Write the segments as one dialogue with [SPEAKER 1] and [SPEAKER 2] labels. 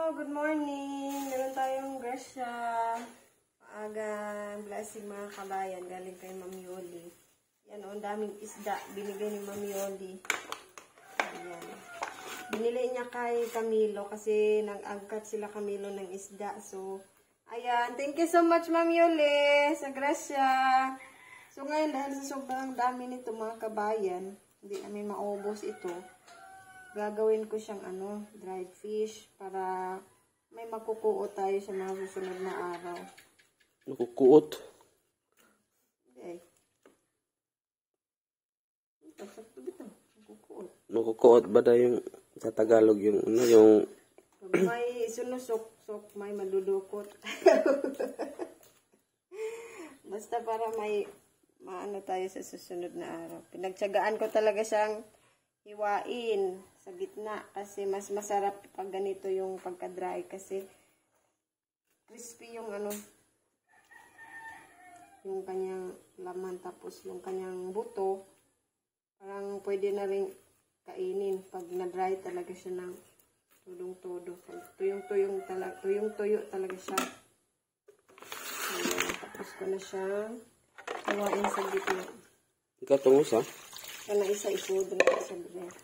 [SPEAKER 1] Good morning. Meron tayong grasya. Paagang blessing mga kabayan. Galing kay Ma'am Yoli. Yan o, ang daming isda. Binigay ni Ma'am Yoli. Ayan. Binili niya kay Camilo kasi nag-angkat sila Camilo ng isda. So, ayan. Thank you so much Ma'am Yoli sa grasya. So, ngayon dahil sa sobrang dami nito mga kabayan, hindi namin maubos ito. Gagawin ko siyang dried fish para may makukuot tayo sa mga susunod na araw.
[SPEAKER 2] Makukuot?
[SPEAKER 1] Okay. Makukuot.
[SPEAKER 2] Makukuot ba na yung sa Tagalog yung yung
[SPEAKER 1] Pag may sinusok-sok, may madudukot. Basta para may maano tayo sa susunod na araw. Pinagtsagaan ko talaga siyang hiwain sa gitna kasi mas masarap pag ganito yung pagka-dry kasi crispy yung yung kanyang laman tapos yung kanyang buto parang pwede na rin kainin pag na-dry talaga siya ng tudong-tudo. Tuyong-tuyo talaga siya. Ayan, tapos ko na siya hiwain sa gitna.
[SPEAKER 2] ikatungos ha?
[SPEAKER 1] Kana isa ipudro sa bread.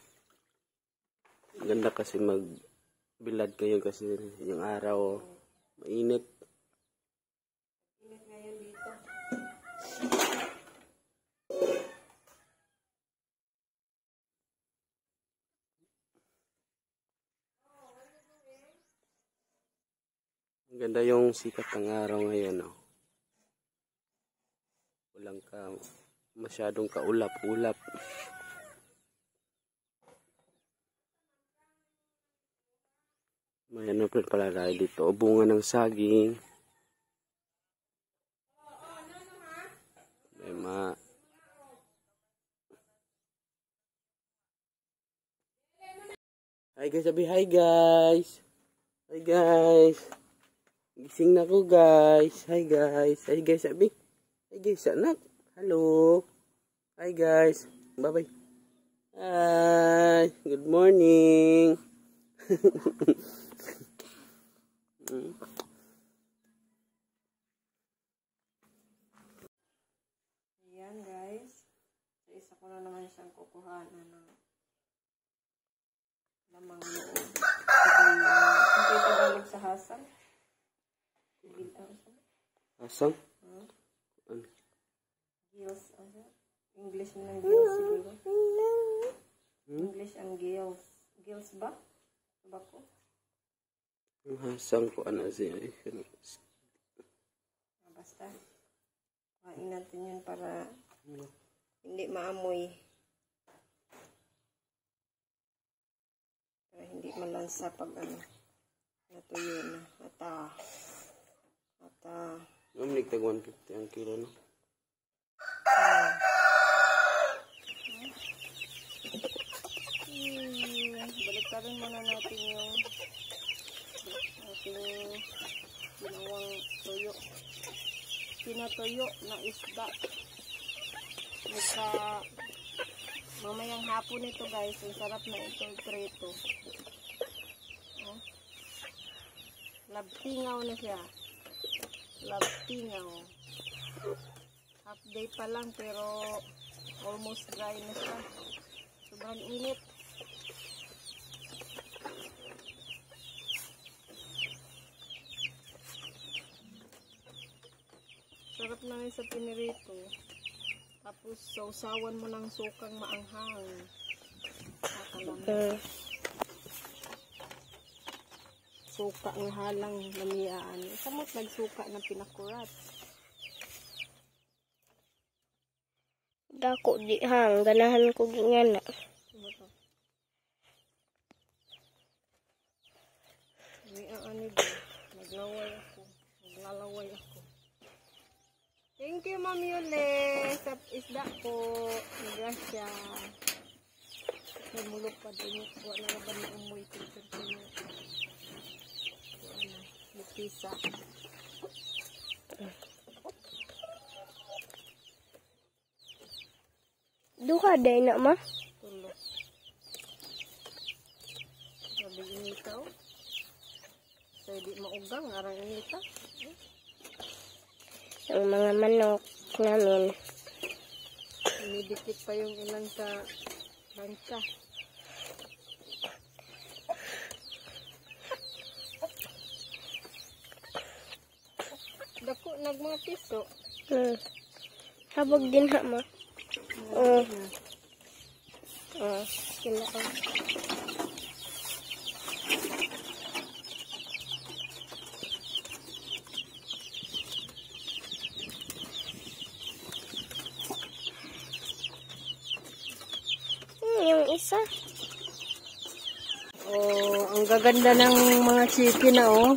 [SPEAKER 2] Ganda kasi magbilad kayo kasi yung araw mainit.
[SPEAKER 1] Init ngayon dito.
[SPEAKER 2] Ganda yung sikat ng araw ngayon oh. Walang masyadong kaulap-ulap. May pala tayo dito. Bunga ng saging. May Hi guys, sabi hi guys. Hi guys. Gising na ko guys. Hi guys. Hi guys, sabi. Hi guys, anak. Hello. Hi guys. Bye-bye. Hi. Good morning.
[SPEAKER 1] Ayan guys. So, isa ko na naman siyang kukuhanan ng lamang loob. Ito yung Tagalog sa hasang.
[SPEAKER 2] Asang?
[SPEAKER 1] Gills. English na ng gills siguro. English ang gills. Gills ba? Tabako?
[SPEAKER 2] Ang hasang ko siya.
[SPEAKER 1] Basta. Kain natin yun para hindi maamoy. Para hindi malansa pag natuyo na.
[SPEAKER 2] Mamalik tag 150 ang kilo no?
[SPEAKER 1] Baliktarin muna natin yung ating ginawang tuyo. Pinatuyo na isda. Mamayang hapon ito guys. Ang sarap na ito prito. Labtingaw na siya. Labtingaw. Half day pa lang pero almost dry na siya. Sobrang init. Sarap na rin sa pinirito. Tapos sausawan mo ng sukang maanghang. Suka ng halang lamiyaan. Samot nagsuka na pinakurat.
[SPEAKER 3] Dako di hang, ganahan ko nga na.
[SPEAKER 1] Lamiyaan ba? Naglalaway ako. Thank you, Ma'am Yole, sa isda ko. Grasya. Namulog pa din. Wala na ba na umuwi ko sa sino. Lupisa.
[SPEAKER 3] Duha day na ma.
[SPEAKER 1] Tulog. Sabi initaw. Kaya di maugang, arang nita.
[SPEAKER 3] Ang mga manok namin.
[SPEAKER 1] Umidikit pa yung ilan sa bangka. Dako, nagmmga piso.
[SPEAKER 3] Habog din ha ma. Sila ko. Yung isa.
[SPEAKER 1] Oh, ang gaganda ng mga chicken na oh.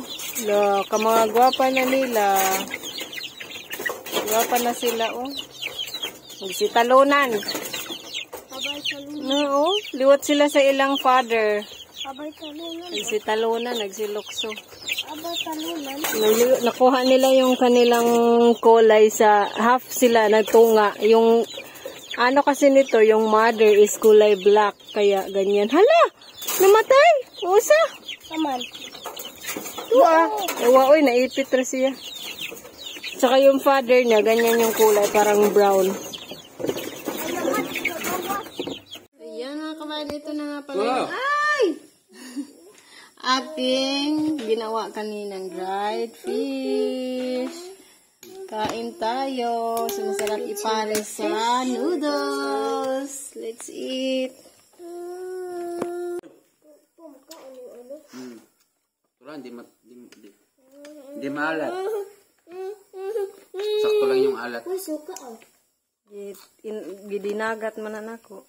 [SPEAKER 1] Mga gwapa na nila. Gwapa na sila oh. Nagsitalunan.
[SPEAKER 3] Abay talunan.
[SPEAKER 1] No, liwat sila sa ilang father.
[SPEAKER 3] Abay talunan.
[SPEAKER 1] Nagsitalunan, nagsilukso.
[SPEAKER 3] Abay talunan.
[SPEAKER 1] Nakuha nila yung kanilang kulay sa half sila nagtunga. Yung ano kasi nito, yung mother is kulay black. Kaya ganyan. Hala! Namatay! Usa!
[SPEAKER 3] Aman.
[SPEAKER 1] Ewa, oy, naipit rin siya. Tsaka yung father niya, ganyan yung kulay, parang brown. Ayan mga kabayan, ito na nga pala.
[SPEAKER 2] Wow.
[SPEAKER 1] Ay! Ating ginawa kaninang dried fish. Kain tayo. Sumasarap ipares sa noodles. Let's eat.
[SPEAKER 2] Wala, hindi maalat. Sakto lang yung alat.
[SPEAKER 3] Suka oh.
[SPEAKER 1] Gidinagat man na ako.